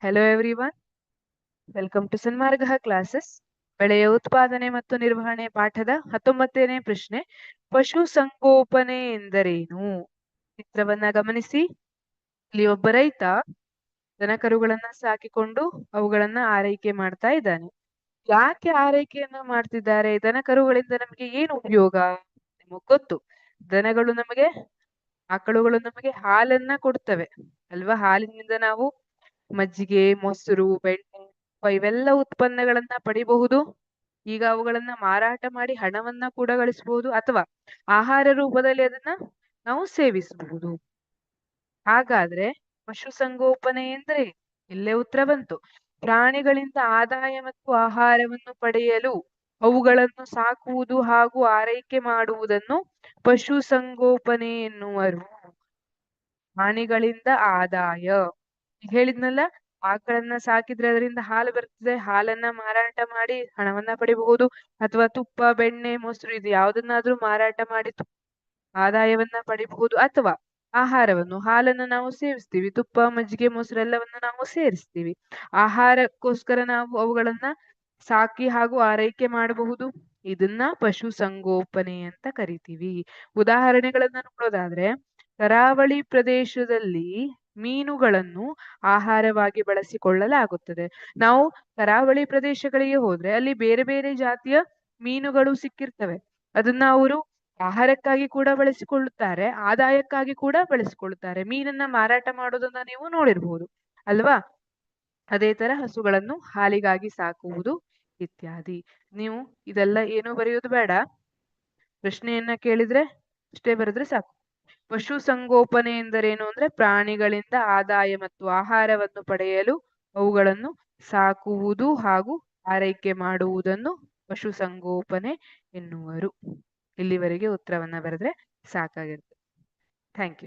Hello everyone, welcome to Sanmarga classes. ಬೆಳೆಯ ಉತ್ಪಾದನೆ ಮತ್ತು ನಿರ್ವಹಣೆ ಪಾಠದ 19ನೇ ಪ್ರಶ್ನೆ, ಪಶು ಸಂಗೋಪನೆ ಎಂದರೇನು? ಚಿತ್ರವನ್ನ ಗಮನಿಸಿ. ಇಲ್ಲಿ ಒಬ್ಬ ರೈತ ದನಕರುಗಳನ್ನ ಸಾಕಿಕೊಂಡು ಅವುಗಳನ್ನ ಆರೈಕೆ ಮಾಡ್ತಾ ಇದ್ದಾನೆ. ಯಾಕೆ ಆರೈಕೆಯನ್ನ ಮಾಡ್ತಿದ್ದಾರೆ? ದನಕರುಗಳಿಂದ ನಮಗೆ ಏನು ಉಪಯೋಗ? ನಿಮಗ್ ಗೊತ್ತು, ದನಗಳು ನಮಗೆ, ಆಕಳುಗಳು ನಮಗೆ ಹಾಲನ್ನ ಕೊಡ್ತವೆ ಅಲ್ವಾ? ಹಾಲಿನಿಂದ ನಾವು ಮಜ್ಜಿಗೆ, ಮೊಸರು, ಬೆಣ್ಣೆ ಇವೆಲ್ಲ ಉತ್ಪನ್ನಗಳನ್ನ ಪಡಿಬಹುದು. ಈಗ ಅವುಗಳನ್ನ ಮಾರಾಟ ಮಾಡಿ ಹಣವನ್ನ ಕೂಡ ಗಳಿಸಬಹುದು, ಅಥವಾ ಆಹಾರ ರೂಪದಲ್ಲಿ ಅದನ್ನ ನಾವು ಸೇವಿಸಬಹುದು. ಹಾಗಾದ್ರೆ ಪಶುಸಂಗೋಪನೆ ಎಂದ್ರೆ ಇಲ್ಲೇ ಉತ್ತರ ಬಂತು. ಪ್ರಾಣಿಗಳಿಂದ ಆದಾಯ ಮತ್ತು ಆಹಾರವನ್ನು ಪಡೆಯಲು ಅವುಗಳನ್ನು ಸಾಕುವುದು ಹಾಗೂ ಆರೈಕೆ ಮಾಡುವುದನ್ನು ಪಶುಸಂಗೋಪನೆ ಎನ್ನುವರು. ಪ್ರಾಣಿಗಳಿಂದ ಆದಾಯ, ಹೇಳಿದ್ನಲ್ಲ, ಆಕಳನ್ನ ಸಾಕಿದ್ರೆ ಅದರಿಂದ ಹಾಲು ಬರ್ತದೆ, ಹಾಲನ್ನ ಮಾರಾಟ ಮಾಡಿ ಹಣವನ್ನ ಪಡಿಬಹುದು, ಅಥವಾ ತುಪ್ಪ, ಬೆಣ್ಣೆ, ಮೊಸರು ಇದು ಯಾವುದನ್ನಾದ್ರೂ ಮಾರಾಟ ಮಾಡಿ ಆದಾಯವನ್ನ ಪಡಿಬಹುದು, ಅಥವಾ ಆಹಾರವನ್ನು, ಹಾಲನ್ನು ನಾವು ಸೇವಿಸ್ತೀವಿ, ತುಪ್ಪ, ಮಜ್ಜಿಗೆ, ಮೊಸರು ಎಲ್ಲವನ್ನ ನಾವು ಸೇರಿಸ್ತೀವಿ. ಆಹಾರಕ್ಕೋಸ್ಕರ ನಾವು ಅವುಗಳನ್ನ ಸಾಕಿ ಹಾಗೂ ಆರೈಕೆ ಮಾಡಬಹುದು. ಇದನ್ನ ಪಶು ಸಂಗೋಪನೆ ಅಂತ ಕರಿತೀವಿ. ಉದಾಹರಣೆಗಳನ್ನ ನೋಡೋದಾದ್ರೆ, ಕರಾವಳಿ ಪ್ರದೇಶದಲ್ಲಿ ಮೀನುಗಳನ್ನು ಆಹಾರವಾಗಿ ಬಳಸಿಕೊಳ್ಳಲಾಗುತ್ತದೆ. ನಾವು ಕರಾವಳಿ ಪ್ರದೇಶಗಳಿಗೆ ಹೋದ್ರೆ ಅಲ್ಲಿ ಬೇರೆ ಬೇರೆ ಜಾತಿಯ ಮೀನುಗಳು ಸಿಕ್ಕಿರ್ತವೆ. ಅದನ್ನ ಅವರು ಆಹಾರಕ್ಕಾಗಿ ಕೂಡ ಬಳಸಿಕೊಳ್ಳುತ್ತಾರೆ, ಆದಾಯಕ್ಕಾಗಿ ಕೂಡ ಬಳಸಿಕೊಳ್ಳುತ್ತಾರೆ. ಮೀನನ್ನ ಮಾರಾಟ ಮಾಡೋದನ್ನ ನೀವು ನೋಡಿರ್ಬಹುದು ಅಲ್ವಾ? ಅದೇ ತರ ಹಸುಗಳನ್ನು ಹಾಲಿಗಾಗಿ ಸಾಕುವುದು ಇತ್ಯಾದಿ. ನೀವು ಇದೆಲ್ಲ ಏನು ಬರೆಯೋದು ಬೇಡ, ಪ್ರಶ್ನೆಯನ್ನ ಕೇಳಿದ್ರೆ ಅಷ್ಟೇ ಬರೆದ್ರೆ ಸಾಕು. ಪಶು ಸಂಗೋಪನೆ ಎಂದರೇನು ಅಂದ್ರೆ ಪ್ರಾಣಿಗಳಿಂದ ಆದಾಯ ಮತ್ತು ಆಹಾರವನ್ನು ಪಡೆಯಲು ಅವುಗಳನ್ನು ಸಾಕುವುದು ಹಾಗೂ ಆರೈಕೆ ಮಾಡುವುದನ್ನು ಪಶು ಸಂಗೋಪನೆ ಎನ್ನುವರು. ಇಲ್ಲಿವರೆಗೆ ಉತ್ತರವನ್ನ ಬರೆದ್ರೆ ಸಾಕಾಗಿರುತ್ತೆ. Thank you.